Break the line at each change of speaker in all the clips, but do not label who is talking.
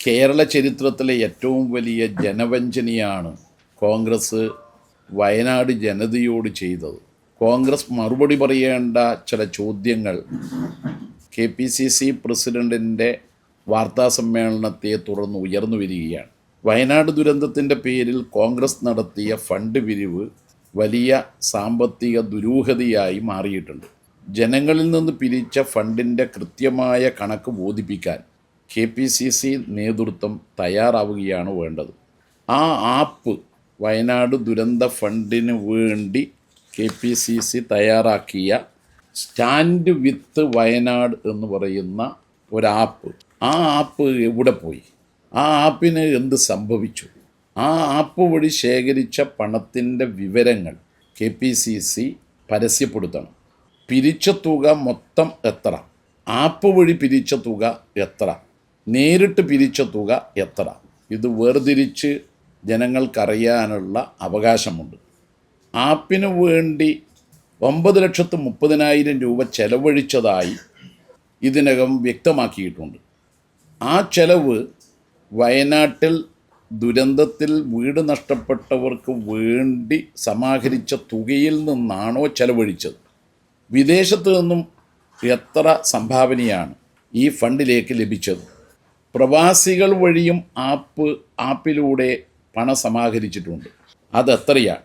കേരള ചരിത്രത്തിലെ ഏറ്റവും വലിയ ജനവഞ്ചനയാണ് കോൺഗ്രസ് വയനാട് ജനതയോട് ചെയ്തത്. കോൺഗ്രസ് മറുപടി പറയേണ്ട ചില ചോദ്യങ്ങൾ KPCC പ്രസിഡൻറ്റിൻ്റെ വാർത്താസമ്മേളനത്തെ തുടർന്ന് ഉയർന്നു വരികയാണ്. വയനാട് ദുരന്തത്തിൻ്റെ പേരിൽ കോൺഗ്രസ് നടത്തിയ ഫണ്ട് പിരിവ് വലിയ സാമ്പത്തിക ദുരൂഹതയായി മാറിയിട്ടുണ്ട്. ജനങ്ങളിൽ നിന്ന് പിരിച്ച ഫണ്ടിൻ്റെ കൃത്യമായ കണക്ക് ബോധിപ്പിക്കാൻ KPCC നേതൃത്വം തയ്യാറാവുകയാണ് വേണ്ടത്. ആ ആപ്പ് വയനാട് ദുരന്ത ഫണ്ടിന് വേണ്ടി KPCC തയ്യാറാക്കിയ സ്റ്റാൻഡ് വിത്ത് വയനാട് എന്ന് പറയുന്ന ഒരാപ്പ്, ആ ആപ്പ് എവിടെ പോയി? ആ ആപ്പിന് എന്ത് സംഭവിച്ചു? ആ ആപ്പ് വഴി ശേഖരിച്ച പണത്തിൻ്റെ വിവരങ്ങൾ KPCC പരസ്യപ്പെടുത്തണം. പിരിച്ച തുക മൊത്തം എത്ര? ആപ്പ് വഴി പിരിച്ച തുക എത്ര? നേരിട്ട് പിരിച്ച തുക എത്ര? ഇത് വേർതിരിച്ച് ജനങ്ങൾക്കറിയാനുള്ള അവകാശമുണ്ട്. ആപ്പിന് വേണ്ടി 9,30,000 രൂപ ചെലവഴിച്ചതായി ഇതിനകം വ്യക്തമാക്കിയിട്ടുണ്ട്. ആ ചെലവ് വയനാട്ടിൽ ദുരന്തത്തിൽ വീട് നഷ്ടപ്പെട്ടവർക്ക് വേണ്ടി സമാഹരിച്ച തുകയിൽ നിന്നാണോ ചെലവഴിച്ചത്? വിദേശത്തു നിന്നും എത്ര സംഭാവനയാണ് ഈ ഫണ്ടിലേക്ക് ലഭിച്ചത്? പ്രവാസികൾ വഴിയും ആപ്പിലൂടെ പണം സമാഹരിച്ചിട്ടുണ്ട്. അതെത്രയാണ്?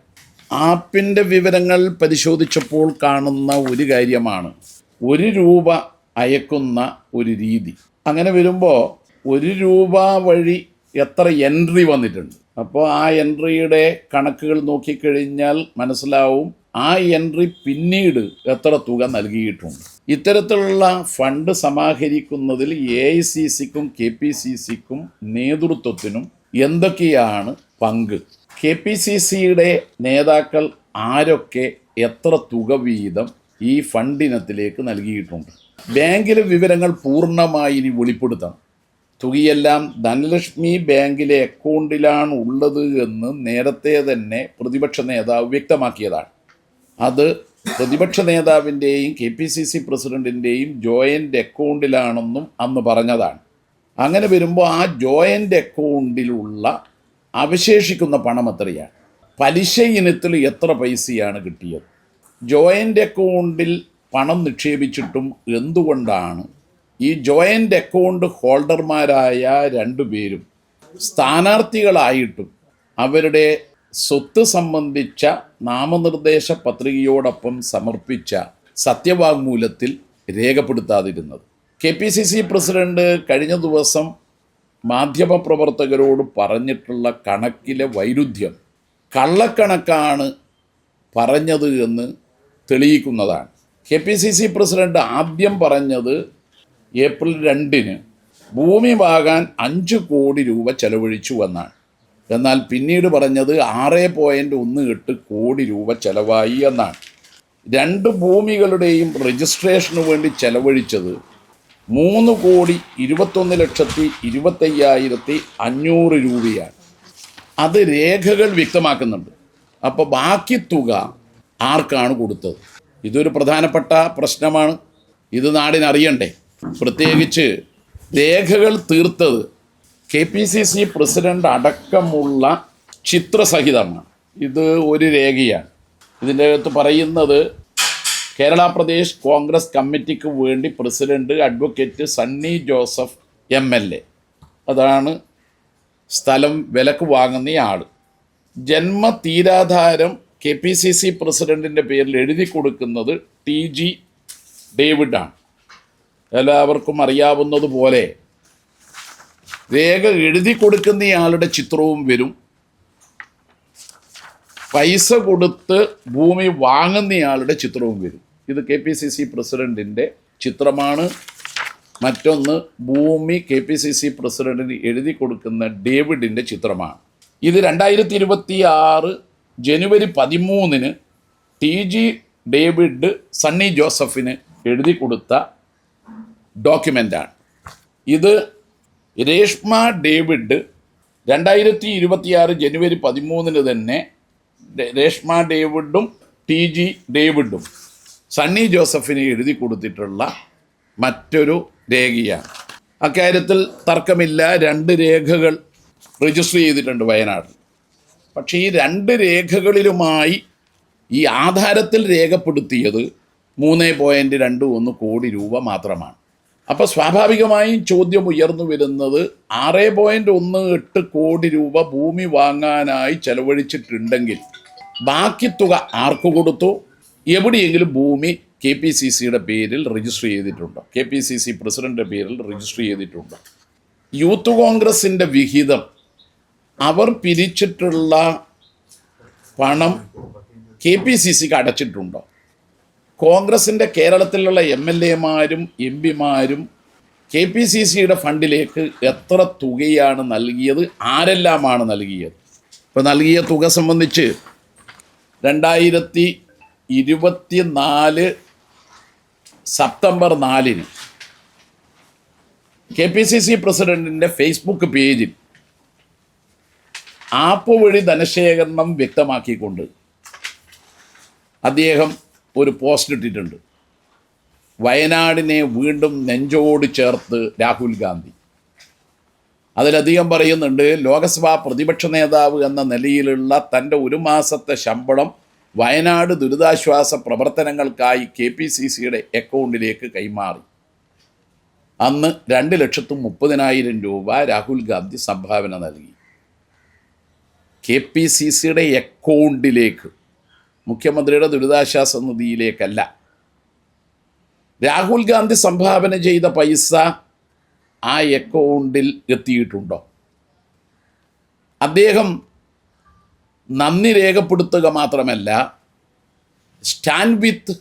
ആപ്പിൻ്റെ വിവരങ്ങൾ പരിശോധിച്ചപ്പോൾ കാണുന്ന ഒരു കാര്യമാണ് 1 രൂപ അയക്കുന്ന ഒരു രീതി. അങ്ങനെ വരുമ്പോൾ 1 രൂപ വഴി എത്ര എൻട്രി വന്നിട്ടുണ്ട്? അപ്പോൾ ആ എൻട്രിയുടെ കണക്കുകൾ നോക്കിക്കഴിഞ്ഞാൽ മനസ്സിലാവും ആ എൻട്രി പിന്നീട് എത്ര തുക നൽകിയിട്ടുണ്ട്. ഇത്തരത്തിലുള്ള ഫണ്ട് സമാഹരിക്കുന്നതിൽ AICCക്കും KPCCക്കും നേതൃത്വത്തിനും എന്തൊക്കെയാണ് പങ്ക്? KPCCയുടെ നേതാക്കൾ ആരൊക്കെ എത്ര തുക വീതം ഈ ഫണ്ടിനത്തിലേക്ക് നൽകിയിട്ടുണ്ട്? ബാങ്കിലെ വിവരങ്ങൾ പൂർണ്ണമായി ഇനി വെളിപ്പെടുത്തണം. തുകയെല്ലാം ധനലക്ഷ്മി ബാങ്കിലെ അക്കൗണ്ടിലാണ് ഉള്ളത് എന്ന് നേരത്തെ തന്നെ പ്രതിപക്ഷ നേതാവ് വ്യക്തമാക്കിയതാണ്. അത് പ്രതിപക്ഷ നേതാവിൻ്റെയും KPCC പ്രസിഡൻറ്റിൻ്റെയും ജോയിൻ്റ് അക്കൗണ്ടിലാണെന്നും അന്ന് പറഞ്ഞതാണ്. അങ്ങനെ വരുമ്പോൾ ആ ജോയിൻ്റ് അക്കൗണ്ടിലുള്ള അവശേഷിക്കുന്ന പണം എത്രയാണ്? പലിശ ഇനത്തിൽ എത്ര പൈസയാണ് കിട്ടിയത്? ജോയിൻ്റ് അക്കൗണ്ടിൽ പണം നിക്ഷേപിച്ചിട്ടും എന്തുകൊണ്ടാണ് ഈ ജോയിൻ്റ് അക്കൗണ്ട് ഹോൾഡർമാരായ 2 പേരും സ്ഥാനാർത്ഥികളായിട്ടും അവരുടെ സ്വത്ത് സംബന്ധിച്ച നാമനിർദ്ദേശ പത്രികയോടൊപ്പം സമർപ്പിച്ച സത്യവാങ്മൂലത്തിൽ രേഖപ്പെടുത്താതിരുന്നത്? KPCC പ്രസിഡന്റ് കഴിഞ്ഞ ദിവസം മാധ്യമപ്രവർത്തകരോട് പറഞ്ഞിട്ടുള്ള കണക്കിലെ വൈരുദ്ധ്യം കള്ളക്കണക്കാണ് പറഞ്ഞത് എന്ന് തെളിയിക്കുന്നതാണ്. KPCC പ്രസിഡന്റ് ആദ്യം പറഞ്ഞത് ഏപ്രിൽ 2-ന് ഭൂമി വാങ്ങാൻ 5 കോടി രൂപ ചെലവഴിച്ചു എന്നാണ്. എന്നാൽ പിന്നീട് പറഞ്ഞത് 6.18 കോടി രൂപ ചെലവായി എന്നാണ്. 2 ഭൂമികളുടെയും രജിസ്ട്രേഷന് വേണ്ടി ചെലവഴിച്ചത് 3,21,25,500 രൂപയാണ്. അത് രേഖകൾ വ്യക്തമാക്കുന്നുണ്ട്. അപ്പോൾ ബാക്കി തുക ആർക്കാണ് കൊടുത്തത്? ഇതൊരു പ്രധാനപ്പെട്ട പ്രശ്നമാണ്. ഇത് നാടിനറിയണ്ടേ? പ്രത്യേകിച്ച് രേഖകൾ തീർത്തത് KPCC പ്രസിഡന്റ് അടക്കമുള്ള ചിത്രസഹിതമാണ്. ഇത് ഒരു രേഖയാണ്. ഇതിൻ്റെ അകത്ത് പറയുന്നത് കേരള പ്രദേശ് കോൺഗ്രസ് കമ്മിറ്റിക്ക് വേണ്ടി president advocate Sunny Joseph MLA, അതാണ് സ്ഥലം വിലക്ക് വാങ്ങുന്നയാൾ. ജന്മതീരാധാരം KPCC പ്രസിഡന്റിൻ്റെ പേരിൽ എഴുതി കൊടുക്കുന്നത് TG ഡേവിഡാണ്. എല്ലാവർക്കും അറിയാവുന്നതുപോലെ രേഖ എഴുതി കൊടുക്കുന്നയാളുടെ ചിത്രവും വരും, പൈസ കൊടുത്ത് ഭൂമി വാങ്ങുന്നയാളുടെ ചിത്രവും വരും. ഇത് KPCC പ്രസിഡന്റിൻ്റെ ചിത്രമാണ്. മറ്റൊന്ന് ഭൂമി KPCC പ്രസിഡന്റിന് എഴുതി കൊടുക്കുന്ന ഡേവിഡിൻ്റെ ചിത്രമാണ്. ഇത് 2026 ജനുവരി 13-ന് TG ഡേവിഡ് സണ്ണി ജോസഫിന് എഴുതി കൊടുത്ത ഡോക്യുമെൻ്റാണ്. ഇത് രേഷ്മ ഡേവിഡ് 2026 ജനുവരി 13-ന് തന്നെ രേഷ്മ ഡേവിഡും TG ഡേവിഡും സണ്ണി ജോസഫിന് എഴുതി കൊടുത്തിട്ടുള്ള മറ്റൊരു രേഖയാണ്. അക്കാര്യത്തിൽ തർക്കമില്ല. 2 രേഖകൾ രജിസ്റ്റർ ചെയ്തിട്ടുണ്ട് വയനാട്. പക്ഷേ ഈ 2 രേഖകളിലുമായി ഈ ആധാരത്തിൽ രേഖപ്പെടുത്തിയത് 3.21 കോടി രൂപ മാത്രമാണ്. അപ്പോൾ സ്വാഭാവികമായും ചോദ്യം ഉയർന്നു വരുന്നത് 6.18 കോടി രൂപ ഭൂമി വാങ്ങാനായി ചെലവഴിച്ചിട്ടുണ്ടെങ്കിൽ ബാക്കി തുക ആർക്ക് കൊടുത്തു? എവിടെയെങ്കിലും ഭൂമി KPCCയുടെ പേരിൽ രജിസ്റ്റർ ചെയ്തിട്ടുണ്ടോ? KPCC പ്രസിഡന്റിൻ്റെ പേരിൽ രജിസ്റ്റർ ചെയ്തിട്ടുണ്ടോ? യൂത്ത് കോൺഗ്രസിൻ്റെ വിഹിതം അവർ പിരിച്ചിട്ടുള്ള പണം KPCCക്ക് അടച്ചിട്ടുണ്ടോ? കോൺഗ്രസിൻ്റെ കേരളത്തിലുള്ള MLAമാരും MP മാരും KPCCയുടെ ഫണ്ടിലേക്ക് എത്ര തുകയാണ് നൽകിയത്? ആരെല്ലാമാണ് നൽകിയത്? ഇപ്പോൾ നൽകിയ തുക സംബന്ധിച്ച് 2024 സെപ്റ്റംബർ 4 KPCC പ്രസിഡന്റിൻ്റെ ഫേസ്ബുക്ക് പേജിൽ ആപ്പ് വഴി ധനശേഖരണം വ്യക്തമാക്കിക്കൊണ്ട് അദ്ദേഹം ഒരു പോസ്റ്റ് ഇട്ടിട്ടുണ്ട്. വയനാടിനെ വീണ്ടും നെഞ്ചോട് ചേർത്ത് രാഹുൽ ഗാന്ധി. അതിലധികം പറയുന്നുണ്ട്, ലോക്സഭാ പ്രതിപക്ഷ നേതാവ് എന്ന നിലയിലുള്ള തൻ്റെ 1 മാസത്തെ ശമ്പളം വയനാട് ദുരിതാശ്വാസ പ്രവർത്തനങ്ങൾക്കായി KPCCയുടെ അക്കൗണ്ടിലേക്ക് കൈമാറി. അന്ന് 2,30,000 രൂപ രാഹുൽ ഗാന്ധി സംഭാവന നൽകി. KPCCയുടെ അക്കൗണ്ടിലേക്ക്, മുഖ്യമന്ത്രിയുടെ ദുരിതാശ്വാസ നിധിയിലേക്കല്ല. രാഹുൽ ഗാന്ധി സംഭാവന ചെയ്ത പൈസ ആ അക്കൗണ്ടിൽ എത്തിയിട്ടുണ്ടോ? അദ്ദേഹം നന്ദി രേഖപ്പെടുത്തുക മാത്രമല്ല, സ്റ്റാൻഡ് വിത്ത്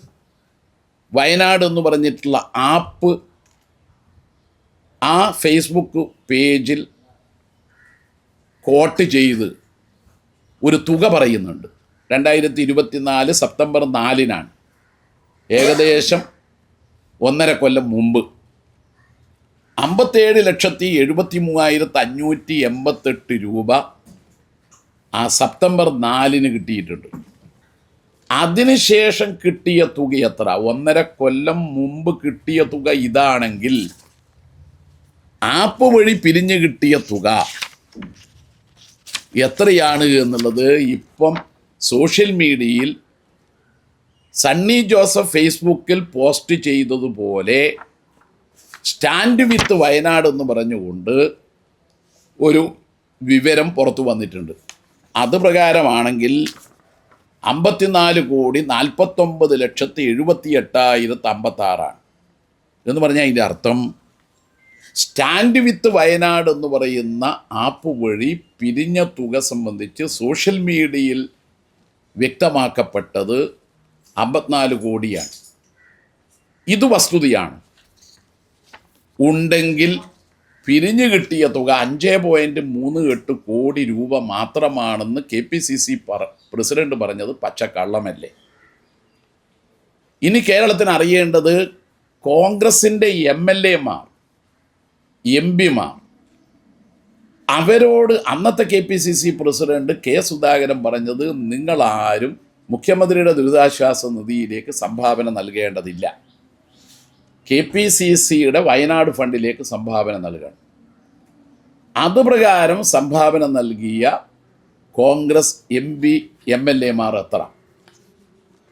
വയനാട് എന്ന് പറഞ്ഞിട്ടുള്ള ആപ്പ് ആ ഫേസ്ബുക്ക് പേജിൽ കോട്ട് ചെയ്ത് ഒരു തുക പറയുന്നുണ്ട്. 2024 സെപ്റ്റംബർ 4 ഏകദേശം 1.5 കൊല്ലം മുമ്പ് 57,73,588 രൂപ ആ സെപ്റ്റംബർ 4 കിട്ടിയിട്ടുണ്ട്. അതിനുശേഷം കിട്ടിയ തുക എത്ര? 1.5 കൊല്ലം മുമ്പ് കിട്ടിയ തുക ഇതാണെങ്കിൽ ആപ്പ് വഴി പിരിഞ്ഞു കിട്ടിയ തുക എത്രയാണ് എന്നുള്ളത് ഇപ്പം സോഷ്യൽ മീഡിയയിൽ സണ്ണി ജോസഫ് ഫേസ്ബുക്കിൽ പോസ്റ്റ് ചെയ്തതുപോലെ സ്റ്റാൻഡ് വിത്ത് വയനാട് എന്ന് പറഞ്ഞുകൊണ്ട് ഒരു വിവരം പുറത്തു വന്നിട്ടുണ്ട്. അത് പ്രകാരമാണെങ്കിൽ 54,49,78,056 എന്ന് പറഞ്ഞാൽ അതിൻ്റെ അർത്ഥം സ്റ്റാൻഡ് വിത്ത് വയനാട് എന്ന് പറയുന്ന ആപ്പ് വഴി പിരിഞ്ഞ തുക സംബന്ധിച്ച് സോഷ്യൽ മീഡിയയിൽ വ്യക്തമാക്കപ്പെട്ടത് 54 കോടിയാണ്. ഇത് വസ്തുതയാണ്. ഉണ്ടെങ്കിൽ പിരിഞ്ഞു കിട്ടിയ തുക 5.38 കോടി രൂപ മാത്രമാണെന്ന് KPCC പ്രസിഡന്റ് പറഞ്ഞത് പച്ചക്കള്ളമല്ലേ? ഇനി കേരളത്തിന് അറിയേണ്ടത് കോൺഗ്രസിൻ്റെ MLAമാർ MP മാർ അവരോട് അന്നത്തെ KPCC പ്രസിഡന്റ് K. സുധാകരൻ പറഞ്ഞത്, നിങ്ങളാരും മുഖ്യമന്ത്രിയുടെ ദുരിതാശ്വാസ നിധിയിലേക്ക് സംഭാവന നൽകേണ്ടതില്ല, KPCCയുടെ വയനാട് ഫണ്ടിലേക്ക് സംഭാവന നൽകണം. അതുപ്രകാരം സംഭാവന നൽകിയ കോൺഗ്രസ് MP MLAമാർ എത്ര?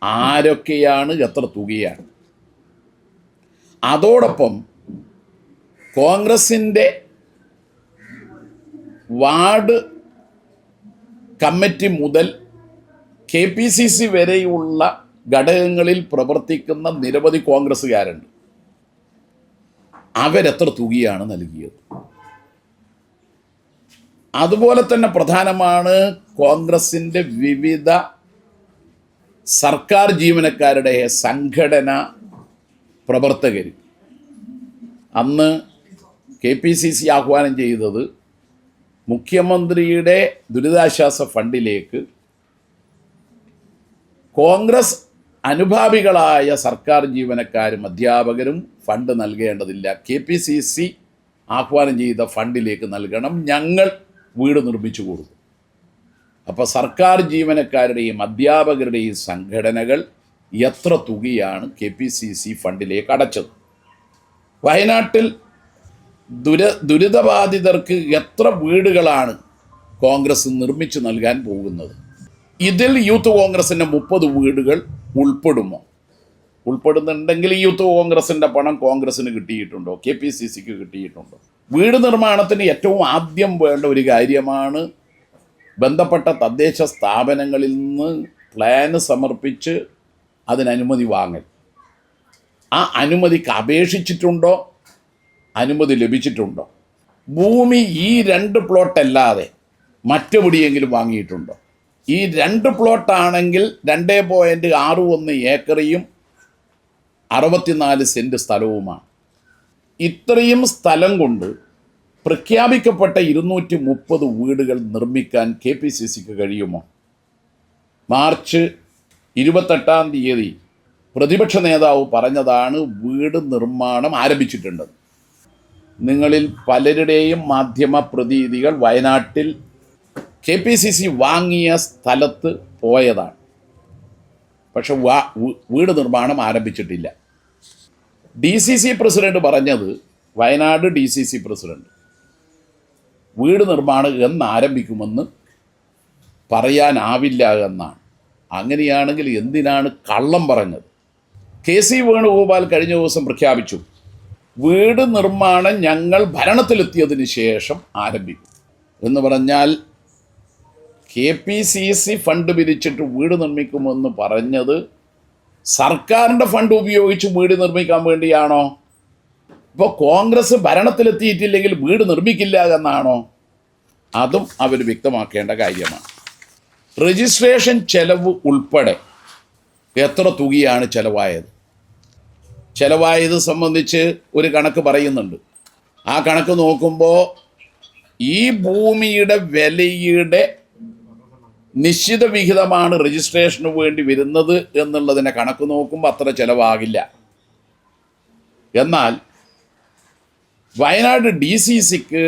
ആരൊക്കെയാണ്? എത്ര തുകയാണ്? അതോടൊപ്പം കോൺഗ്രസിൻ്റെ വാർഡ് കമ്മിറ്റി മുതൽ KPCC വരെയുള്ള ഘടകങ്ങളിൽ പ്രവർത്തിക്കുന്ന നിരവധി കോൺഗ്രസ്സുകാരുണ്ട്. അവരെത്ര തുകയാണ് നൽകിയത്? അതുപോലെ തന്നെ പ്രധാനമാണ് കോൺഗ്രസിൻ്റെ വിവിധ സർക്കാർ ജീവനക്കാരുടെ സംഘടന പ്രവർത്തകർ. അന്ന് KPCC ആഹ്വാനം ചെയ്തത് മുഖ്യമന്ത്രിയുടെ ദുരിതാശ്വാസ ഫണ്ടിലേക്ക് കോൺഗ്രസ് അനുഭാവികളായ സർക്കാർ ജീവനക്കാരും അധ്യാപകരും ഫണ്ട് നൽകേണ്ടതില്ല, KPCC ആഹ്വാനം ചെയ്ത ഫണ്ടിലേക്ക് നൽകണം, ഞങ്ങൾ വീട് നിർമ്മിച്ചു കൊടുക്കും. അപ്പോൾ സർക്കാർ ജീവനക്കാരുടെയും അധ്യാപകരുടെയും സംഘടനകൾ എത്ര തുകയാണ് KPCC ഫണ്ടിലേക്ക് അടച്ചത്? വയനാട്ടിൽ ദുരിതബാധിതർക്ക് എത്ര വീടുകളാണ് കോൺഗ്രസ് നിർമ്മിച്ചു നൽകാൻ പോകുന്നത്? ഇതിൽ യൂത്ത് കോൺഗ്രസിൻ്റെ 30 വീടുകൾ ഉൾപ്പെടുമോ? ഉൾപ്പെടുന്നുണ്ടെങ്കിൽ ഈ യൂത്ത് കോൺഗ്രസിൻ്റെ പണം കോൺഗ്രസിന് കിട്ടിയിട്ടുണ്ടോ? KPCCക്ക് കിട്ടിയിട്ടുണ്ടോ? വീട് നിർമ്മാണത്തിന് ഏറ്റവും ആദ്യം വേണ്ട ഒരു കാര്യമാണ് ബന്ധപ്പെട്ട തദ്ദേശ സ്ഥാപനങ്ങളിൽ നിന്ന് പ്ലാന് സമർപ്പിച്ച് അതിന് അനുമതി വാങ്ങൽ. ആ അനുമതിക്ക് അപേക്ഷിച്ചിട്ടുണ്ടോ? അനുമതി ലഭിച്ചിട്ടുണ്ടോ? ഭൂമി ഈ 2 പ്ലോട്ടല്ലാതെ മറ്റെവിടെയെങ്കിലും വാങ്ങിയിട്ടുണ്ടോ? ഈ 2 പ്ലോട്ടാണെങ്കിൽ 2.61 ഏക്കറയും 64 സെൻറ്റ് സ്ഥലവുമാണ്. ഇത്രയും സ്ഥലം കൊണ്ട് പ്രഖ്യാപിക്കപ്പെട്ട 230 വീടുകൾ നിർമ്മിക്കാൻ KPCCക്ക് കഴിയുമോ? മാർച്ച് 28-ാം തീയതി പ്രതിപക്ഷ നേതാവ് പറഞ്ഞതാണ് വീട് നിർമ്മാണം ആരംഭിച്ചിട്ടുണ്ടെന്ന്. നിങ്ങളിൽ പലരുടെയും മാധ്യമ പ്രതിനിധികൾ വയനാട്ടിൽ KPCC വാങ്ങിയ സ്ഥലത്ത് പോയതാണ്. പക്ഷെ വീട് നിർമ്മാണം ആരംഭിച്ചിട്ടില്ല. DCC പ്രസിഡന്റ് പറഞ്ഞത്, വയനാട് DCC പ്രസിഡന്റ്, വീട് നിർമ്മാണം എന്ന് ആരംഭിക്കുമെന്ന് പറയാനാവില്ല എന്നാണ്. അങ്ങനെയാണെങ്കിൽ എന്തിനാണ് കള്ളം പറഞ്ഞത്? KC വേണുഗോപാൽ കഴിഞ്ഞ ദിവസം പ്രഖ്യാപിച്ചു, വീട് നിർമ്മാണം ഞങ്ങൾ ഭരണത്തിലെത്തിയതിന് ശേഷം ആരംഭിക്കും എന്ന് പറഞ്ഞാൽ KPCC ഫണ്ട് പിരിച്ചിട്ട് വീട് നിർമ്മിക്കുമെന്ന് പറഞ്ഞത് സർക്കാരിൻ്റെ ഫണ്ട് ഉപയോഗിച്ച് വീട് നിർമ്മിക്കാൻ വേണ്ടിയാണോ? ഇപ്പോൾ കോൺഗ്രസ് ഭരണത്തിലെത്തിയിട്ടില്ലെങ്കിൽ വീട് നിർമ്മിക്കില്ല എന്നാണോ? അതും അവർ വ്യക്തമാക്കേണ്ട കാര്യമാണ്. രജിസ്ട്രേഷൻ ചെലവ് ഉൾപ്പെടെ എത്ര തുകയാണ് ചെലവായത് സംബന്ധിച്ച് ഒരു കണക്ക് പറയുന്നുണ്ട്. ആ കണക്ക് നോക്കുമ്പോൾ ഈ ഭൂമിയുടെ വിലയുടെ നിശ്ചിത വിഹിതമാണ് രജിസ്ട്രേഷന് വേണ്ടി വരുന്നത് എന്നുള്ളതിനെ കണക്ക് നോക്കുമ്പോൾ അത്ര ചിലവാകില്ല. എന്നാൽ വയനാട് DCCക്ക്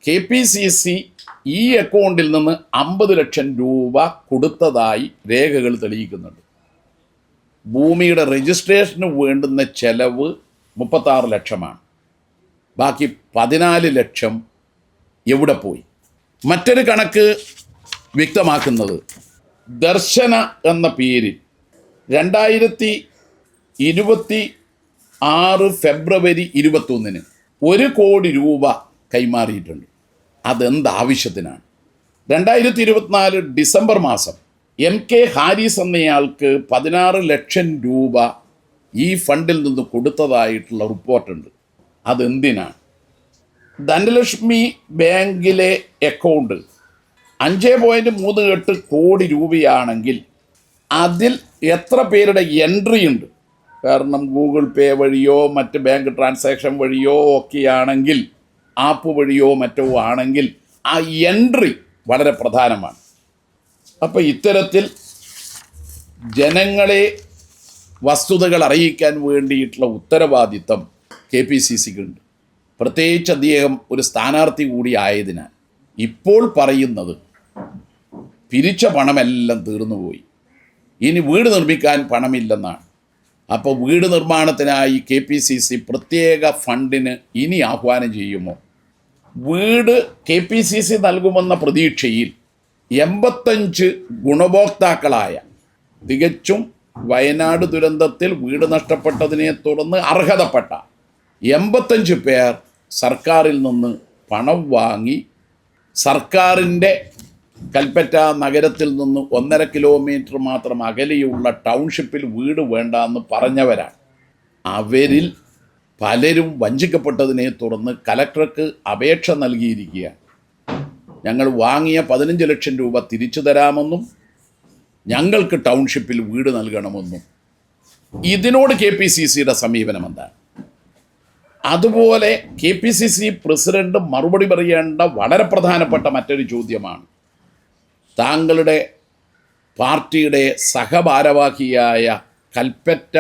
KPCC ഈ അക്കൗണ്ടിൽ നിന്ന് 50 ലക്ഷം രൂപ കൊടുത്തതായി രേഖകൾ തെളിയിക്കുന്നുണ്ട്. ഭൂമിയുടെ രജിസ്ട്രേഷന് വേണ്ടുന്ന ചെലവ് 36 ലക്ഷമാണ്. ബാക്കി 14 ലക്ഷം എവിടെ പോയി? മറ്റൊരു കണക്ക് വ്യക്തമാക്കുന്നത്, ദർശന എന്ന പേരിൽ 2026 ഫെബ്രുവരി 21 1 കോടി രൂപ കൈമാറിയിട്ടുണ്ട്. അതെന്താവശ്യത്തിനാണ്? 2024 ഡിസംബർ മാസം MK ഹാരിസ് എന്നയാൾക്ക് 16 ലക്ഷം രൂപ ഈ ഫണ്ടിൽ നിന്ന് കൊടുത്തതായിട്ടുള്ള റിപ്പോർട്ടുണ്ട്. അതെന്തിനാണ്? ധനലക്ഷ്മി ബാങ്കിലെ അക്കൗണ്ട് 5.38 കോടി രൂപയാണെങ്കിൽ അതിൽ എത്ര പേരുടെ എൻട്രി ഉണ്ട്? കാരണം ഗൂഗിൾ പേ വഴിയോ മറ്റ് ബാങ്ക് ട്രാൻസാക്ഷൻ വഴിയോ ഒക്കെയാണെങ്കിൽ, ആപ്പ് വഴിയോ മറ്റോ ആണെങ്കിൽ ആ എൻട്രി വളരെ പ്രധാനമാണ്. അപ്പോൾ ഇത്തരത്തിൽ ജനങ്ങളെ വസ്തുതകൾ അറിയിക്കാൻ വേണ്ടിയിട്ടുള്ള ഉത്തരവാദിത്തം KPCCക്കുണ്ട്. പ്രത്യേകിച്ച് അദ്ദേഹം ഒരു സ്ഥാനാർത്ഥി കൂടി ആയതിനാൽ ഇപ്പോൾ പറയുന്നത് പിരിച്ച പണമെല്ലാം തീർന്നുപോയി, ഇനി വീട് നിർമ്മിക്കാൻ പണമില്ലെന്നാണ്. അപ്പോൾ വീട് നിർമ്മാണത്തിനായി KPCC പ്രത്യേക ഫണ്ടിന് ഇനി ആഹ്വാനം ചെയ്യുമോ? വീട് KPCC നൽകുമെന്ന പ്രതീക്ഷയിൽ 85 ഗുണഭോക്താക്കളായ, തികച്ചും വയനാട് ദുരന്തത്തിൽ വീട് നഷ്ടപ്പെട്ടതിനെ തുടർന്ന് അർഹതപ്പെട്ട 85 പേർ സർക്കാരിൽ നിന്ന് പണം വാങ്ങി സർക്കാരിൻ്റെ കൽപ്പറ്റ നഗരത്തിൽ നിന്ന് 1.5 കിലോമീറ്റർ മാത്രം അകലെയുള്ള ടൗൺഷിപ്പിൽ വീട് വേണ്ടെന്ന് പറഞ്ഞവരാണ്. അവരിൽ പലരും വഞ്ചിക്കപ്പെട്ടതിനെ തുടർന്ന് കലക്ടർക്ക് അപേക്ഷ നൽകിയിരിക്കുകയാണ്. ഞങ്ങൾ വാങ്ങിയ 15 ലക്ഷം രൂപ തിരിച്ചു തരാമെന്നും ഞങ്ങൾക്ക് ടൗൺഷിപ്പിൽ വീട് നൽകണമെന്നും. ഇതിനോട് KPCCയുടെ സമീപനം എന്താണ്? അതുപോലെ KPCC പ്രസിഡന്റ് മറുപടി പറയേണ്ട വളരെ പ്രധാനപ്പെട്ട മറ്റൊരു ചോദ്യമാണ്, താങ്കളുടെ പാർട്ടിയുടെ സഹഭാരവാഹിയായ കൽപ്പറ്റ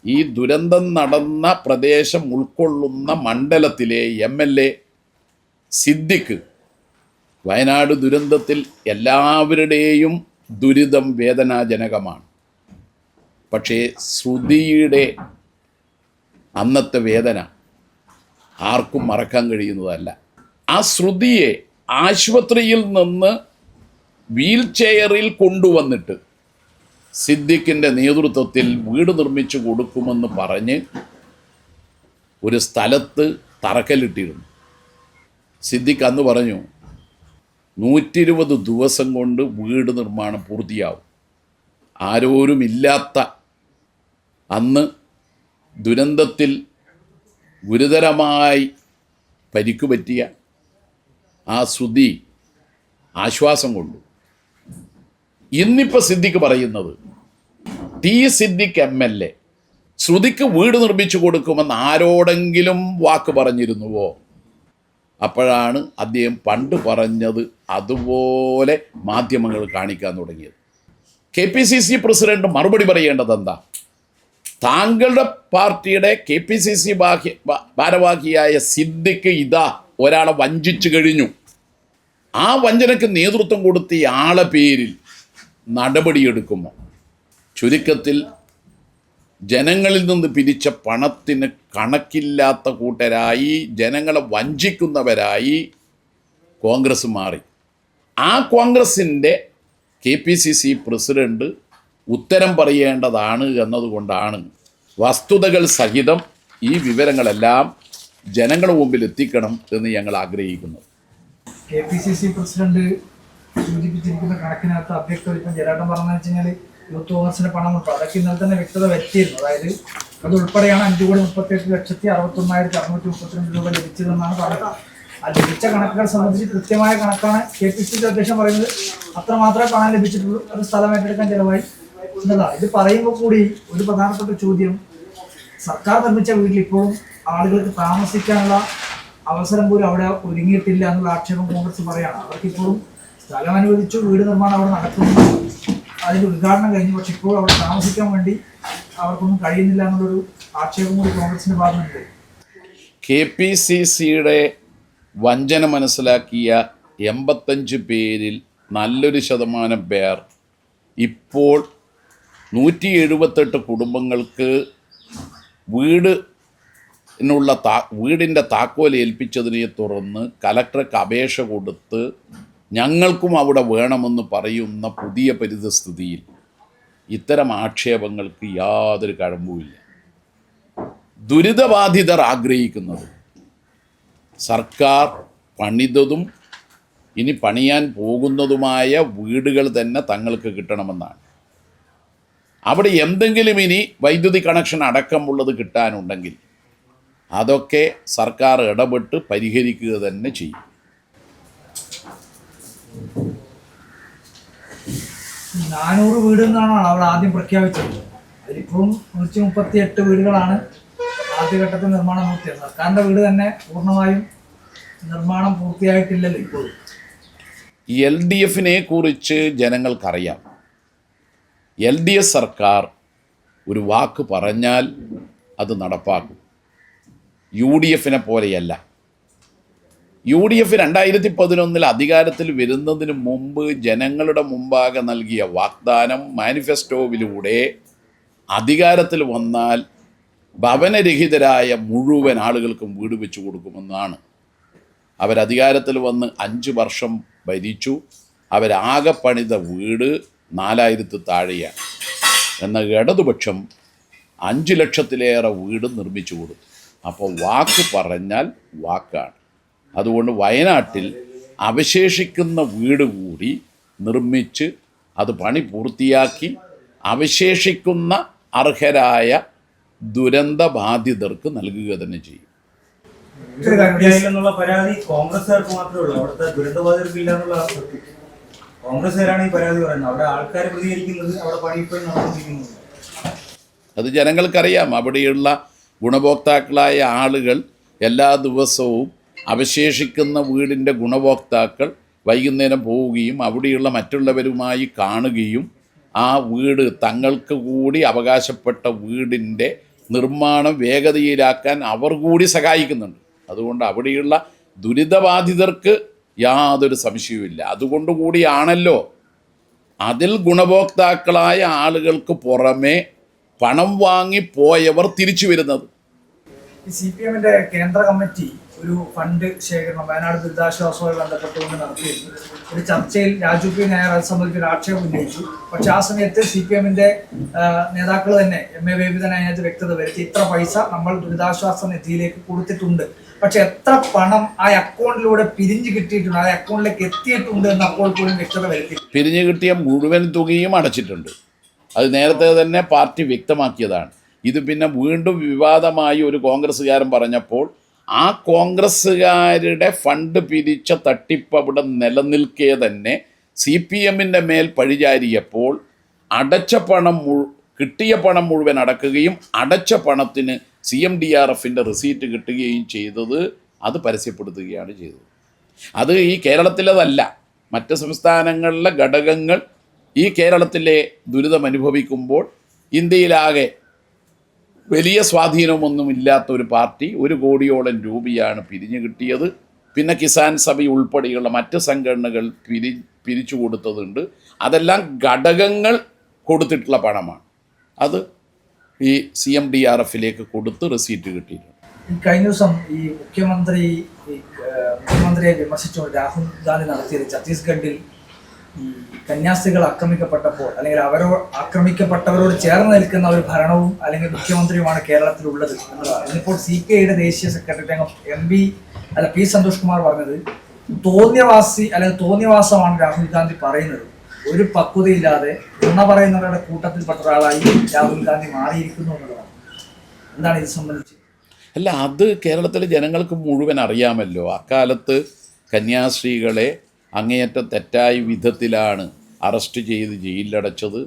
ഈ ദുരന്തം നടന്ന പ്രദേശം ഉൾക്കൊള്ളുന്ന മണ്ഡലത്തിലെ MLA സിദ്ദിഖ് വയനാട് ദുരന്തത്തിൽ എല്ലാവരുടെയും ദുരിതം വേദനാജനകമാണ്. പക്ഷേ ശ്രുതിയുടെ അന്നത്തെ വേദന ആർക്കും മറക്കാൻ കഴിയുന്നതല്ല. ആ ശ്രുതിയെ ആശുപത്രിയിൽ നിന്ന് വീൽ ചെയറിൽ കൊണ്ടുവന്നിട്ട് സിദ്ദിഖിൻ്റെ നേതൃത്വത്തിൽ വീട് നിർമ്മിച്ചു കൊടുക്കുമെന്ന് പറഞ്ഞ് ഒരു സ്ഥലത്ത് തറക്കല്ലിട്ടിരുന്നു. സിദ്ദിഖ് അന്ന് പറഞ്ഞു 120 ദിവസം കൊണ്ട് വീട് നിർമ്മാണം പൂർത്തിയാവും. ആരോരുമില്ലാത്ത അന്ന് ദുരന്തത്തിൽ ഗുരുതരമായി പരിക്കുപറ്റിയ ആ ശ്രുതി ആശ്വാസം കൊണ്ടു. ഇന്നിപ്പോൾ സിദ്ദിഖ് പറയുന്നത് ടി സിദ്ദിഖ് MLA ശ്രുതിക്ക് വീട് നിർമ്മിച്ചു കൊടുക്കുമെന്ന് ആരോടെങ്കിലും വാക്ക് പറഞ്ഞിരുന്നുവോ? അപ്പോഴാണ് അദ്ദേഹം പണ്ട് പറഞ്ഞത് അതുപോലെ മാധ്യമങ്ങൾ കാണിക്കാൻ തുടങ്ങിയത്. KPCC പ്രസിഡന്റ് മറുപടി പറയേണ്ടത് എന്താ? താങ്കളുടെ പാർട്ടിയുടെ KPCC ഭാരവാഹിയായ സിദ്ദിഖ് ഇതാ ഒരാളെ വഞ്ചിച്ചു കഴിഞ്ഞു. ആ വഞ്ചനയ്ക്ക് നേതൃത്വം കൊടുത്ത ആളെ പേരിൽ നടപടിയെടുക്കുമോ? ചുരുക്കത്തിൽ ജനങ്ങളിൽ നിന്ന് പിരിച്ച പണത്തിന് കണക്കില്ലാത്ത കൂട്ടരായി, ജനങ്ങളെ വഞ്ചിക്കുന്നവരായി കോൺഗ്രസ് മാറി. ആ കോൺഗ്രസിൻ്റെ KPCC പ്രസിഡന്റ് ഉത്തരം പറയേണ്ടതാണ് എന്നതുകൊണ്ടാണ് വസ്തുതകൾ സഹിതം ഈ വിവരങ്ങളെല്ലാം ജനങ്ങളുടെ മുമ്പിൽ എത്തിക്കണം എന്ന് ഞങ്ങൾ ആഗ്രഹിക്കുന്നത്.
KPCC പ്രസിഡന്റ് സൂചിപ്പിച്ചിരിക്കുന്ന കണക്കിനകത്ത് അവ്യക്തത ഇപ്പം ജലാട്ടം പറഞ്ഞതെന്ന് വെച്ച് കഴിഞ്ഞാൽ യൂത്ത് കോൺഗ്രസിന്റെ പണം ഉൾപ്പെടെ അതൊക്കെ ഇന്നലെ തന്നെ വ്യക്തത വരുത്തിയിരുന്നു. അതായത് അത് ഉൾപ്പെടെയാണ് 5,38,61,632 രൂപ ലഭിച്ചതെന്നാണ് പറഞ്ഞത്. ആ ലഭിച്ച കണക്കുകൾ സംബന്ധിച്ച് കൃത്യമായ കണക്കാണ് KPCC അധ്യക്ഷൻ പറയുന്നത്. അത്രമാത്രമേ പണം ലഭിച്ചിട്ടുള്ളൂ. അത് സ്ഥലം ഏറ്റെടുക്കാൻ ചിലവായി എന്നതാണ്. ഇത് പറയുമ്പോൾ കൂടി ഒരു പ്രധാനപ്പെട്ട ചോദ്യം, സർക്കാർ നിർമ്മിച്ച വീട്ടിൽ ഇപ്പോഴും ആളുകൾക്ക് താമസിക്കാനുള്ള അവസരം പോലും അവിടെ ഒരുങ്ങിയിട്ടില്ല എന്നുള്ള ആക്ഷേപം കോൺഗ്രസ് പറയാണ്. അവർക്കിപ്പോഴും സ്ഥലം അനുവദിച്ചു, വീട് നിർമ്മാണം അവിടെ നടക്കുന്നു, അതിൻ്റെ ഉദ്ഘാടനം കഴിഞ്ഞു, പക്ഷെ ഇപ്പോൾ അവിടെ താമസിക്കാൻ വേണ്ടി അവർക്കൊന്നും കഴിയുന്നില്ല എന്നുള്ളൊരു ആക്ഷേപം കൂടി കോൺഗ്രസിൻ്റെ ഭാഗത്തുണ്ട്.
KPCCയുടെ വഞ്ചന മനസ്സിലാക്കിയ 85 പേരിൽ നല്ലൊരു ശതമാനം പേർ ഇപ്പോൾ 178 കുടുംബങ്ങൾക്ക് വീടിൻ്റെ താക്കോൽ ഏൽപ്പിച്ചതിനെ തുടർന്ന് കലക്ടർക്ക് അപേക്ഷ കൊടുത്ത് ഞങ്ങൾക്കും അവിടെ വേണമെന്ന് പറയുന്ന പുതിയ പരിതസ്ഥിതിയിൽ ഇത്തരം ആക്ഷേപങ്ങൾക്ക് യാതൊരു കഴമ്പുമില്ല. ദുരിതബാധിതർ ആഗ്രഹിക്കുന്നത് സർക്കാർ പണിതതും ഇനി പണിയാൻ പോകുന്നതുമായ വീടുകൾ തന്നെ തങ്ങൾക്ക് കിട്ടണമെന്നാണ്. അവിടെ എന്തെങ്കിലും ഇനി വൈദ്യുതി കണക്ഷൻ അടക്കമുള്ളത് കിട്ടാനുണ്ടെങ്കിൽ അതൊക്കെ സർക്കാർ ഇടപെട്ട് പരിഹരിക്കുക തന്നെ ചെയ്യും.
400 വീട് എന്നാണ് അവർ ആദ്യം പ്രഖ്യാപിച്ചത്. അതിലിപ്പോഴും 138 വീടുകളാണ് ആദ്യഘട്ടത്തിൽ നിർമ്മാണം പൂർത്തിയായത്. സർക്കാരിൻ്റെ വീട് തന്നെ പൂർണ്ണമായും നിർമ്മാണം പൂർത്തിയായിട്ടില്ലല്ലോ ഇപ്പോഴും.
LDFനെ കുറിച്ച് ജനങ്ങൾക്കറിയാം. LDF സർക്കാർ ഒരു വാക്ക് പറഞ്ഞാൽ അത് നടപ്പാക്കും. UDFനെ പോലെയല്ല. UDF 2011 അധികാരത്തിൽ വരുന്നതിന് മുമ്പ് ജനങ്ങളുടെ മുമ്പാകെ നൽകിയ വാഗ്ദാനം മാനിഫെസ്റ്റോവിലൂടെ അധികാരത്തിൽ വന്നാൽ ഭവനരഹിതരായ മുഴുവൻ ആളുകൾക്കും വീട് വെച്ച് കൊടുക്കുമെന്നാണ്. അവരധികാരത്തിൽ വന്ന് 5 വർഷം ഭരിച്ചു. അവരാകെ പണിത വീട് 4000 താഴെയാണ്. എന്നാൽ ഇടതുപക്ഷം 5 ലക്ഷത്തിലേറെ വീട് നിർമ്മിച്ചു കൊടുത്തു. അപ്പോൾ വാക്ക് പറഞ്ഞാൽ വാക്കാണ്. അതുകൊണ്ട് വയനാട്ടിൽ അവശേഷിക്കുന്ന വീട് കൂടി നിർമ്മിച്ച് അത് പണി പൂർത്തിയാക്കി അവശേഷിക്കുന്ന അർഹരായ ദുരന്ത ബാധിതർക്ക് നൽകുക തന്നെ ചെയ്യും.
പരാതി കോൺഗ്രസ്സുകാർക്ക് മാത്രമേ ഉള്ളൂ. അവിടുത്തെ ദുരന്തബാധിതർക്കില്ല എന്നുള്ള കോൺഗ്രസ്സുകാരാണ് ഈ പരാതി പറയുന്നത്. അവിടെ ആൾക്കാർ പ്രതികരിക്കുന്നത് അവിടെ പണി ഇപ്പോഴും നടന്നുകൊണ്ടിരിക്കുന്നത്.
അത് ജനങ്ങൾക്കറിയാം. അവിടെയുള്ള ഗുണഭോക്താക്കളായ ആളുകൾ എല്ലാ ദിവസവും അവശേഷിക്കുന്ന വീടിൻ്റെ ഗുണഭോക്താക്കൾ വൈകുന്നേരം പോവുകയും അവിടെയുള്ള മറ്റുള്ളവരുമായി കാണുകയും ആ വീട് തങ്ങൾക്ക് കൂടി അവകാശപ്പെട്ട വീടിൻ്റെ നിർമ്മാണം വേഗതയിലാക്കാൻ അവർ കൂടി സഹായിക്കുന്നുണ്ട്. അതുകൊണ്ട് അവിടെയുള്ള ദുരിതബാധിതർക്ക് യാതൊരു സംശയവുമില്ല. അതുകൊണ്ടുകൂടിയാണല്ലോ അതിൽ ഗുണഭോക്താക്കളായ ആളുകൾക്ക് പുറമെ പണം വാങ്ങി പോയവർ തിരിച്ചു വരുന്നത്.
ഈ CPM-ന്റെ കേന്ദ്ര കമ്മിറ്റി ഒരു ഫണ്ട് ശേഖരണം വയനാട് ദുരിതാശ്വാസവുമായി ബന്ധപ്പെട്ടുകൊണ്ട് നടത്തിയിരുന്നു. ഒരു ചർച്ചയിൽ രാജു പി നായർ അത് സംബന്ധിച്ച് ഒരു ആക്ഷേപം ഉന്നയിച്ചു. പക്ഷെ ആ സമയത്ത് CPM-ന്റെ നേതാക്കൾ തന്നെ MA ബേബി തന്നെ അതിനകത്ത് വ്യക്തത വരുത്തി, ഇത്ര പൈസ നമ്മൾ ദുരിതാശ്വാസ നിധിയിലേക്ക് കൊടുത്തിട്ടുണ്ട്, പക്ഷെ എത്ര പണം ആ അക്കൗണ്ടിലൂടെ പിരിഞ്ഞു കിട്ടിയിട്ടുണ്ട്, ആ അക്കൗണ്ടിലേക്ക് എത്തിയിട്ടുണ്ട് എന്ന് അപ്പോൾ പോലും വ്യക്തത വരുത്തി.
പിരിഞ്ഞു കിട്ടിയ മുഴുവൻ തുകയും അടച്ചിട്ടുണ്ട്. അത് നേരത്തെ തന്നെ പാർട്ടി വ്യക്തമാക്കിയതാണ്. ഇത് പിന്നെ വീണ്ടും വിവാദമായി ഒരു കോൺഗ്രസ്സുകാരൻ പറഞ്ഞപ്പോൾ ആ കോൺഗ്രസ്സുകാരുടെ ഫണ്ട് പിരിച്ച തട്ടിപ്പ് അവിടെ നിലനിൽക്കെ തന്നെ CPM-ന്റെ മേൽ പഴിചാരിയപ്പോൾ അടച്ച പണം കിട്ടിയ പണം മുഴുവൻ അടക്കുകയും അടച്ച പണത്തിന് CMDRFൻ്റെ റെസീറ്റ് കിട്ടുകയും ചെയ്തത് അത് പരസ്യപ്പെടുത്തുകയാണ് ചെയ്തത്. അത് ഈ കേരളത്തിലതല്ല, മറ്റ് സംസ്ഥാനങ്ങളിലെ ഘടകങ്ങൾ ഈ കേരളത്തിലെ ദുരിതം അനുഭവിക്കുമ്പോൾ ഇന്ത്യയിലാകെ വലിയ സ്വാധീനമൊന്നുമില്ലാത്ത ഒരു പാർട്ടി 1 കോടിയോളം രൂപയാണ് പിരിഞ്ഞു കിട്ടിയത്. പിന്നെ കിസാൻ സഭ ഉൾപ്പെടെയുള്ള മറ്റ് സംഘടനകൾ പിരിച്ചു കൊടുത്തതുണ്ട്. അതെല്ലാം ഘടകങ്ങൾ കൊടുത്തിട്ടുള്ള പണമാണ്. അത് ഈ CMDRFലേക്ക് കൊടുത്ത് റെസീറ്റ് കിട്ടിയിട്ടുണ്ട്.
കഴിഞ്ഞ ദിവസം ഈ മുഖ്യമന്ത്രിയെ വിമർശിച്ചുകൊണ്ട് രാഹുൽ ഗാന്ധി നടത്തിയത് ഛത്തീസ്ഗഡിൽ ഈ കന്യാസ്ത്രീകൾ ആക്രമിക്കപ്പെട്ടപ്പോൾ അല്ലെങ്കിൽ ആക്രമിക്കപ്പെട്ടവരോട് ചേർന്ന് നിൽക്കുന്ന ഒരു ഭരണവും അല്ലെങ്കിൽ മുഖ്യമന്ത്രിയുമാണ് കേരളത്തിലുള്ളത് എന്നതാണ്. ഇന്നിപ്പോൾ CPI-യുടെ ദേശീയ സെക്രട്ടറി അംഗം പി സന്തോഷ് കുമാർ പറഞ്ഞത് തോന്നിയവാസമാണ് രാഹുൽ ഗാന്ധി പറയുന്നത്. ഒരു പക്വതയില്ലാതെ നുണ പറയുന്നവരുടെ കൂട്ടത്തിൽപ്പെട്ട ഒരാളായി രാഹുൽ ഗാന്ധി മാറിയിരിക്കുന്നു എന്നുള്ളതാണ്. എന്താണ് ഇത് സംബന്ധിച്ച്?
അല്ല, അത് കേരളത്തിലെ ജനങ്ങൾക്ക് മുഴുവൻ അറിയാമല്ലോ. അക്കാലത്ത് കന്യാസ്ത്രീകളെ അങ്ങേയറ്റം തെറ്റായ വിധത്തിലാണ് അറസ്റ്റ് ചെയ്ത് ജയിലിലടച്ചത്.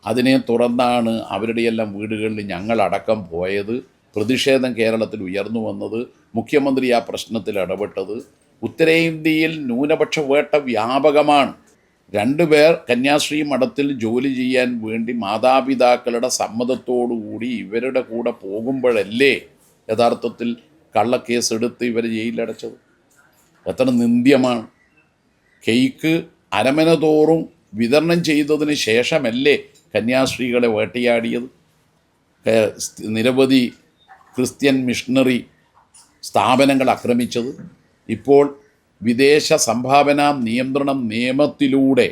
അതിനെ തുടർന്നാണ് അവരുടെയെല്ലാം വീടുകളിൽ ഞങ്ങളടക്കം പോയത്. പ്രതിഷേധം കേരളത്തിൽ ഉയർന്നു വന്നത്, മുഖ്യമന്ത്രി ആ പ്രശ്നത്തിൽ ഇടപെട്ടത്. ഉത്തരേന്ത്യയിൽ ന്യൂനപക്ഷ വേട്ട വ്യാപകമാണ്. 2 പേർ കന്യാസ്ത്രീ മഠത്തിൽ ജോലി ചെയ്യാൻ വേണ്ടി മാതാപിതാക്കളുടെ സമ്മതത്തോടുകൂടി ഇവരുടെ കൂടെ പോകുമ്പോഴല്ലേ യഥാർത്ഥത്തിൽ കള്ളക്കേസെടുത്ത് ഇവരെ ജയിലിലടച്ചത്. എത്ര നിന്ദ്യമാണ്. കേക്ക് അരമന തോറും വിതരണം ചെയ്തതിന് ശേഷമല്ലേ കന്യാസ്ത്രീകളെ വേട്ടയാടിയത്. നിരവധി ക്രിസ്ത്യൻ മിഷണറി സ്ഥാപനങ്ങൾ ആക്രമിച്ചത്. ഇപ്പോൾ വിദേശ സംഭാവന നിയന്ത്രണ നിയമത്തിലൂടെ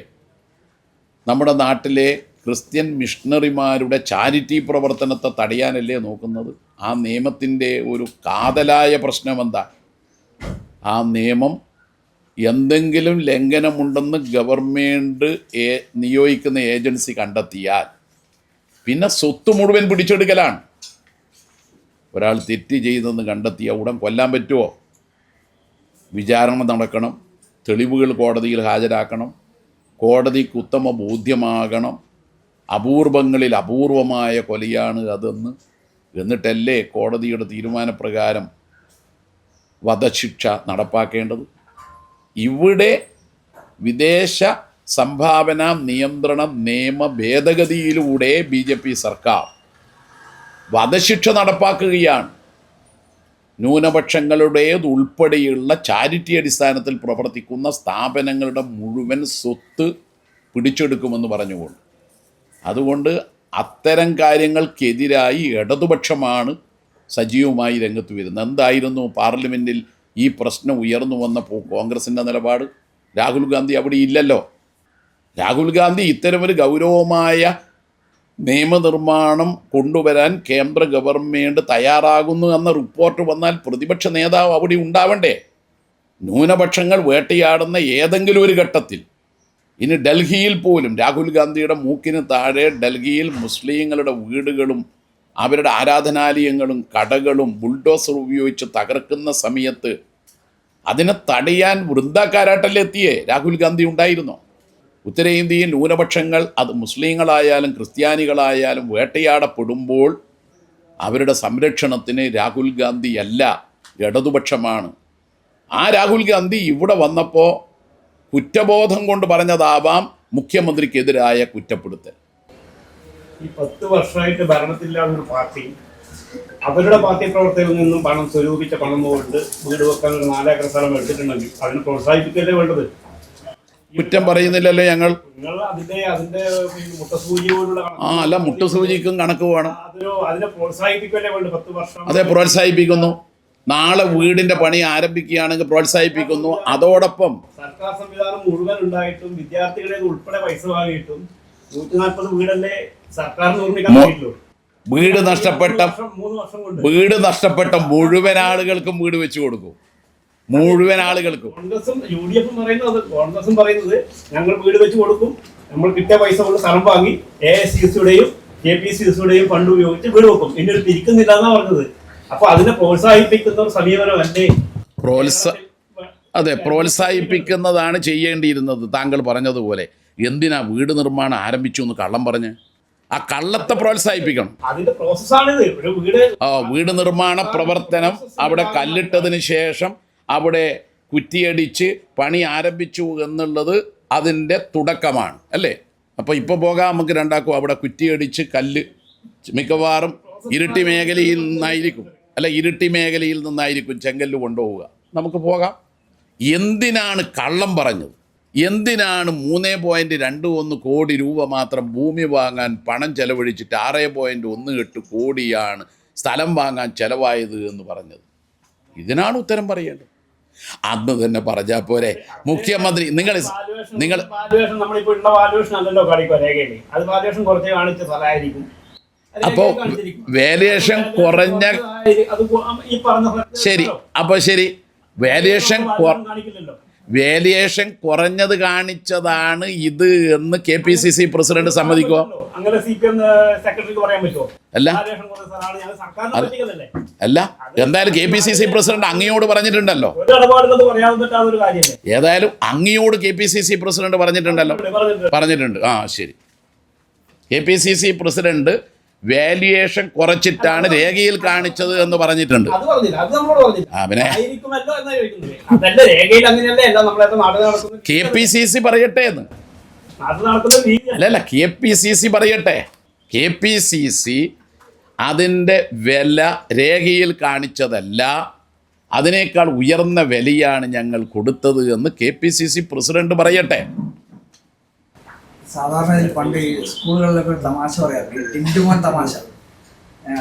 നമ്മുടെ നാട്ടിലെ ക്രിസ്ത്യൻ മിഷണറിമാരുടെ ചാരിറ്റി പ്രവർത്തനത്തെ തടയാനല്ലേ നോക്കുന്നത്. ആ നിയമത്തിൻ്റെ ഒരു കാതലായ പ്രശ്നമെന്താ? ആ നിയമം എന്തെങ്കിലും ലംഘനമുണ്ടെന്ന് ഗവൺമെൻറ് നിയോഗിക്കുന്ന ഏജൻസി കണ്ടെത്തിയാൽ പിന്നെ സ്വത്ത് മുഴുവൻ പിടിച്ചെടുക്കലാണ്. ഒരാൾ തെറ്റ് ചെയ്തെന്ന് കണ്ടെത്തിയ ഉടൻ കൊല്ലാൻ പറ്റുമോ? വിചാരണ നടക്കണം, തെളിവുകൾ കോടതിയിൽ ഹാജരാക്കണം, കോടതിക്ക് ഉത്തമ ബോധ്യമാകണം അപൂർവങ്ങളിൽ അപൂർവമായ കൊലയാണ് അതെന്ന്. എന്നിട്ടല്ലേ കോടതിയുടെ തീരുമാനപ്രകാരം വധശിക്ഷ നടപ്പാക്കേണ്ടത്. ഇവിടെ വിദേശ സംഭാവന നിയന്ത്രണ നിയമ ഭേദഗതിയിലൂടെ BJP സർക്കാർ വധശിക്ഷ നടപ്പാക്കുകയാണ്. ന്യൂനപക്ഷങ്ങളുടേതുൾപ്പെടെയുള്ള ചാരിറ്റി അടിസ്ഥാനത്തിൽ പ്രവർത്തിക്കുന്ന സ്ഥാപനങ്ങളുടെ മുഴുവൻ സ്വത്ത് പിടിച്ചെടുക്കുമെന്ന് പറഞ്ഞുകൊണ്ട്. അതുകൊണ്ട് അത്തരം കാര്യങ്ങൾക്കെതിരായി ഇടതുപക്ഷമാണ് സജീവമായി രംഗത്ത് വരുന്നത്. എന്തായിരുന്നു പാർലമെൻറ്റിൽ ഈ പ്രശ്നം ഉയർന്നു വന്നപ്പോൾ കോൺഗ്രസിൻ്റെ നിലപാട്? രാഹുൽ ഗാന്ധി അവിടെ ഇല്ലല്ലോ. രാഹുൽ ഗാന്ധി ഇത്തരമൊരു ഗൗരവമായ നിയമനിർമ്മാണം കൊണ്ടുവരാൻ കേന്ദ്ര ഗവൺമെൻറ് തയ്യാറാകുന്നു എന്ന റിപ്പോർട്ട് വന്നാൽ പ്രതിപക്ഷ നേതാവ് അവിടെ ഉണ്ടാവണ്ടേ? ന്യൂനപക്ഷങ്ങൾ വേട്ടയാടുന്ന ഏതെങ്കിലും ഒരു ഘട്ടത്തിൽ, ഇനി ഡൽഹിയിൽ പോലും രാഹുൽ ഗാന്ധിയുടെ മൂക്കിന് താഴെ ഡൽഹിയിൽ മുസ്ലിങ്ങളുടെ വീടുകളും അവരുടെ ആരാധനാലയങ്ങളും കടകളും ബുൾഡോസർ ഉപയോഗിച്ച് തകർക്കുന്ന സമയത്ത് അതിനെ തടയാൻ വൃന്ദക്കാരാട്ടല്ലേ എത്തിയേ രാഹുൽ ഗാന്ധി ഉണ്ടായിരുന്നോ? ഉത്തരേന്ത്യയിൽ ന്യൂനപക്ഷങ്ങൾ, അത് മുസ്ലിങ്ങളായാലും ക്രിസ്ത്യാനികളായാലും വേട്ടയാടപ്പെടുമ്പോൾ അവരുടെ സംരക്ഷണത്തിന് രാഹുൽ ഗാന്ധി അല്ല, ഇടതുപക്ഷമാണ്. ആ രാഹുൽ ഗാന്ധി ഇവിടെ വന്നപ്പോൾ കുറ്റബോധം കൊണ്ട് പറഞ്ഞതാവാം മുഖ്യമന്ത്രിക്കെതിരായ കുറ്റപ്പെടുത്തൽ.
ഈ 10 വർഷമായിട്ട് ഭരണത്തില്ലാത്ത ഒരു പാർട്ടി അവരുടെ പാർട്ടി പ്രവർത്തകരിൽ നിന്നും പണം സ്വരൂപിച്ച പണം കൊണ്ട് വീട് വെക്കാൻ ഒരു 4 ഏക്കർ സ്ഥലം എടുത്തിട്ടുണ്ടെങ്കിൽ അതിന് പ്രോത്സാഹിപ്പിക്കല്ലേ വേണ്ടത്.
കുറ്റം പറയുന്നില്ലല്ലോ ഞങ്ങൾ.
നിങ്ങൾ അതിന്റെ മുട്ടസൂചിയോടുള്ള
അല്ല മുട്ടുസൂചിക്കും കണക്ക് വേണം.
അതിനെ പ്രോത്സാഹിപ്പിക്കല്ലേ വേണ്ട 10 വർഷം.
അതെ, പ്രോത്സാഹിപ്പിക്കുന്നു. നാളെ വീടിന്റെ പണി ആരംഭിക്കുകയാണെങ്കിൽ പ്രോത്സാഹിപ്പിക്കുന്നു. അതോടൊപ്പം
സർക്കാർ സംവിധാനം മുഴുവൻ ഉണ്ടായിട്ടും വിദ്യാർത്ഥികളെ ഉൾപ്പെടെ പൈസ വാങ്ങിയിട്ടും 140 വീടല്ലേ സർക്കാർ നിർമ്മിക്കാൻ കഴിയുള്ളൂ.
വീട് നഷ്ടപ്പെട്ട
3 വർഷം കൊണ്ട്
വീട് നഷ്ടപ്പെട്ട മുഴുവൻ ആളുകൾക്കും വീട് വെച്ച് കൊടുക്കും. മുഴുവൻ ആളുകൾക്കും.
കോൺഗ്രസും UDF കോൺഗ്രസും പറയുന്നത് ഞങ്ങൾ വീട് വെച്ച് കൊടുക്കും, നമ്മൾ കിട്ടിയ പൈസ കൊണ്ട് സ്ഥലം വാങ്ങി AICCയുടെയും KPCCയുടെയും ഫണ്ട് ഉപയോഗിച്ച് വീട് വെക്കും, പിന്നീട് തിരിക്കുന്നില്ല എന്നാ പറഞ്ഞത്. അപ്പൊ അതിനെ പ്രോത്സാഹിപ്പിക്കുന്ന ഒരു സമീപനമല്ലേ?
അതെ, പ്രോത്സാഹിപ്പിക്കുന്നതാണ് ചെയ്യേണ്ടിയിരുന്നത്. താങ്കൾ പറഞ്ഞതുപോലെ എന്തിനാ വീട് നിർമ്മാണം ആരംഭിച്ചു എന്ന് കള്ളം പറഞ്ഞ്? ആ കള്ളത്തെ പ്രോത്സാഹിപ്പിക്കണം.
അതിന്റെ പ്രോസസ്സാണിത്. ഒരു
വീട് നിർമ്മാണ പ്രവർത്തനം അവിടെ കല്ലിട്ടതിന് ശേഷം അവിടെ കുറ്റിയടിച്ച് പണി ആരംഭിച്ചു എന്നുള്ളത് അതിൻ്റെ തുടക്കമാണ് അല്ലേ? അപ്പോൾ ഇപ്പോൾ പോകാം നമുക്ക് രണ്ടാക്കും. അവിടെ കുറ്റിയടിച്ച് കല്ല് മിക്കവാറും ഇരിട്ടി മേഖലയിൽ നിന്നായിരിക്കും ചെങ്കല്ല് കൊണ്ടുപോവുക. നമുക്ക് പോകാം. എന്തിനാണ് കള്ളം പറഞ്ഞത്? എന്തിനാണ് 3.21 കോടി രൂപ മാത്രം ഭൂമി വാങ്ങാൻ പണം ചെലവഴിച്ചിട്ട് 6.18 കോടിയാണ് സ്ഥലം വാങ്ങാൻ ചെലവായത് എന്ന് പറഞ്ഞത്? ഇതിനാണ് ഉത്തരം പറയേണ്ടത്. അന്ന് തന്നെ പറഞ്ഞാൽ പോരെ? മുഖ്യമന്ത്രി നിങ്ങൾ
നമ്മളിപ്പോ ഉള്ള വാല്യൂഷൻ അല്ലല്ലോ കാണിക്കുക രേഖയില്. അത് വാല്യൂഷൻ കുറച്ച് കാണിച്ച സ്ഥലമായിരിക്കും.
അപ്പോൾ വാല്യൂഷൻ കുറഞ്ഞ ശരി. അപ്പോൾ ശരി, വാല്യൂഷൻ കുറഞ്ഞത് കാണിച്ചതാണ് ഇത് എന്ന് KPCC പ്രസിഡന്റ് സമ്മതിക്കുമോ?
അങ്ങനെ CPM സെക്രട്ടറിക്ക് പറയാൻ പറ്റുമോ?
അല്ല, എന്തായാലും KPCC പ്രസിഡന്റ് അങ്ങയോട് പറഞ്ഞിട്ടുണ്ടല്ലോ. ഏതായാലും അങ്ങയോട് KPCC പ്രസിഡന്റ് പറഞ്ഞിട്ടുണ്ട്. ശരി. KPCC പ്രസിഡന്റ് വാല്യുവേഷൻ കുറച്ചിട്ടാണ് രേഖയിൽ കാണിച്ചത് എന്ന് പറഞ്ഞിട്ടുണ്ട്. പിന്നെ KPCC പറയട്ടെ എന്ന്. അല്ലല്ല, KPCC പറയട്ടെ. KPCC അതിൻ്റെ വില രേഖയിൽ കാണിച്ചതല്ല, അതിനേക്കാൾ ഉയർന്ന വിലയാണ് ഞങ്ങൾ കൊടുത്തത് എന്ന് KPCC പ്രസിഡന്റ് പറയട്ടെ.
സാധാരണ ഇതിൽ പണ്ട് ഈ സ്കൂളുകളിലൊക്കെ ഒരു തമാശ പറയാറില്ല, ടിൻറ്റുമോൻ തമാശ.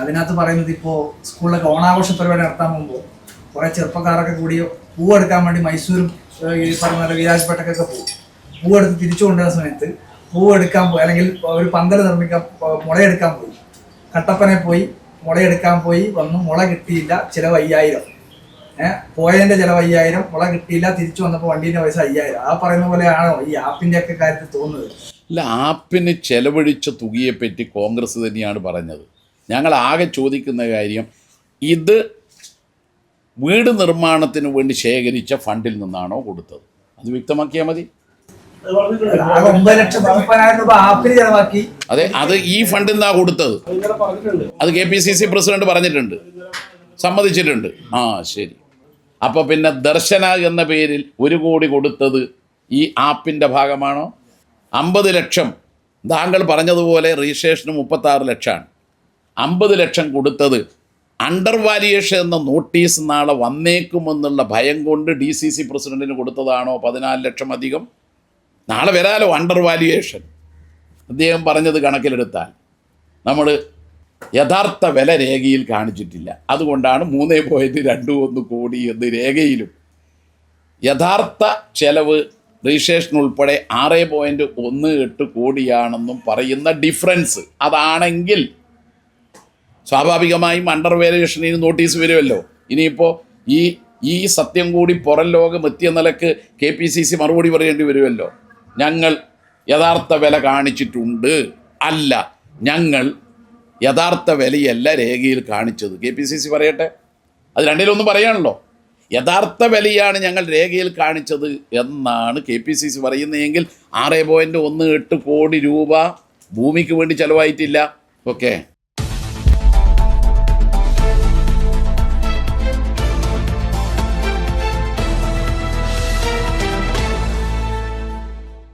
അതിനകത്ത് പറയുന്നത് ഇപ്പോൾ സ്കൂളിലൊക്കെ ഓണാഘോഷ പരിപാടി നടത്താൻ പോകുമ്പോൾ കുറേ ചെറുപ്പക്കാരൊക്കെ കൂടി പൂവെടുക്കാൻ വേണ്ടി മൈസൂരും ഈ പറഞ്ഞ പോലെ വിരാജ്പേട്ടക്കൊക്കെ പോകും. പൂവെടുത്ത് തിരിച്ചു കൊണ്ടുവരുന്ന സമയത്ത് പൂവെടുക്കാൻ പോയി, അല്ലെങ്കിൽ ഒരു പന്തൽ നിർമ്മിക്കാൻ മുളയെടുക്കാൻ പോയി, കട്ടപ്പനെ പോയി മുളയെടുക്കാൻ പോയി വന്നു, മുള കിട്ടിയില്ല, ചിലവ് 5000. പോയതിൻ്റെ ചിലവ് 5000, മുള കിട്ടിയില്ല, തിരിച്ചു വന്നപ്പോൾ വണ്ടീൻ്റെ പൈസ 5000. ആ പറയുന്ന പോലെയാണോ ഈ ആപ്പിൻ്റെ ഒക്കെ കാര്യത്തിൽ തോന്നുന്നത്?
അല്ല, ആപ്പിന് ചെലവഴിച്ച തുകയെപ്പറ്റി കോൺഗ്രസ് തന്നെയാണ് പറഞ്ഞത്. ഞങ്ങൾ ആകെ ചോദിക്കുന്ന കാര്യം, ഇത് വീട് നിർമ്മാണത്തിന് വേണ്ടി ശേഖരിച്ച ഫണ്ടിൽ നിന്നാണോ കൊടുത്തത്? അത് വ്യക്തമാക്കിയാൽ മതി.
9,30,000 രൂപ ആപ്പിന് ചെലവാക്കി.
അതെ, അത് ഈ ഫണ്ടിൽ നിന്നാണ് കൊടുത്തത്. അത് KPCC പ്രസിഡന്റ് പറഞ്ഞിട്ടുണ്ട്, സമ്മതിച്ചിട്ടുണ്ട്. ശരി. അപ്പോൾ പിന്നെ ദർശന എന്ന പേരിൽ 1 കോടി കൊടുത്തത് ഈ ആപ്പിൻ്റെ ഭാഗമാണോ? 50 ലക്ഷം താങ്കൾ പറഞ്ഞതുപോലെ രജിസ്ട്രേഷന് 36 ലക്ഷമാണ്. 50 ലക്ഷം കൊടുത്തത് അണ്ടർ വാല്യുവേഷൻ എന്ന നോട്ടീസ് നാളെ വന്നേക്കുമെന്നുള്ള ഭയം കൊണ്ട് DCC പ്രസിഡന്റിന് കൊടുത്തതാണോ 14 ലക്ഷം അധികം? നാളെ വരാലോ അണ്ടർ വാല്യുവേഷൻ. അദ്ദേഹം പറഞ്ഞത് കണക്കിലെടുത്താൽ നമ്മൾ യഥാർത്ഥ വില രേഖയിൽ കാണിച്ചിട്ടില്ല. അതുകൊണ്ടാണ് 3.21 കോടി എന്ന് രേഖയിലും യഥാർത്ഥ ചെലവ് രജിസ്ട്രേഷൻ ഉൾപ്പെടെ 6.18 കോടിയാണെന്നും പറയുന്ന ഡിഫറൻസ്. അതാണെങ്കിൽ സ്വാഭാവികമായും അണ്ടർ വാല്യുവേഷനിൽ നോട്ടീസ് വരുമല്ലോ. ഇനിയിപ്പോൾ ഈ സത്യം കൂടി പുറം ലോകം എത്തിയ നിലക്ക് KPCC മറുപടി പറയേണ്ടി വരുമല്ലോ. ഞങ്ങൾ യഥാർത്ഥ വില കാണിച്ചിട്ടുണ്ട്, അല്ല ഞങ്ങൾ യഥാർത്ഥ വിലയല്ല രേഖയിൽ കാണിച്ചത്. KPCC പറയട്ടെ. അത് രണ്ടിലൊന്നും പറയാണല്ലോ. യഥാർത്ഥ വിലയാണ് ഞങ്ങൾ രേഖയിൽ കാണിച്ചത് എന്നാണ് KPCC പറയുന്നതെങ്കിൽ 6.18 കോടി രൂപ ഭൂമിക്ക് വേണ്ടി ചിലവായിട്ടില്ല. ഓക്കെ.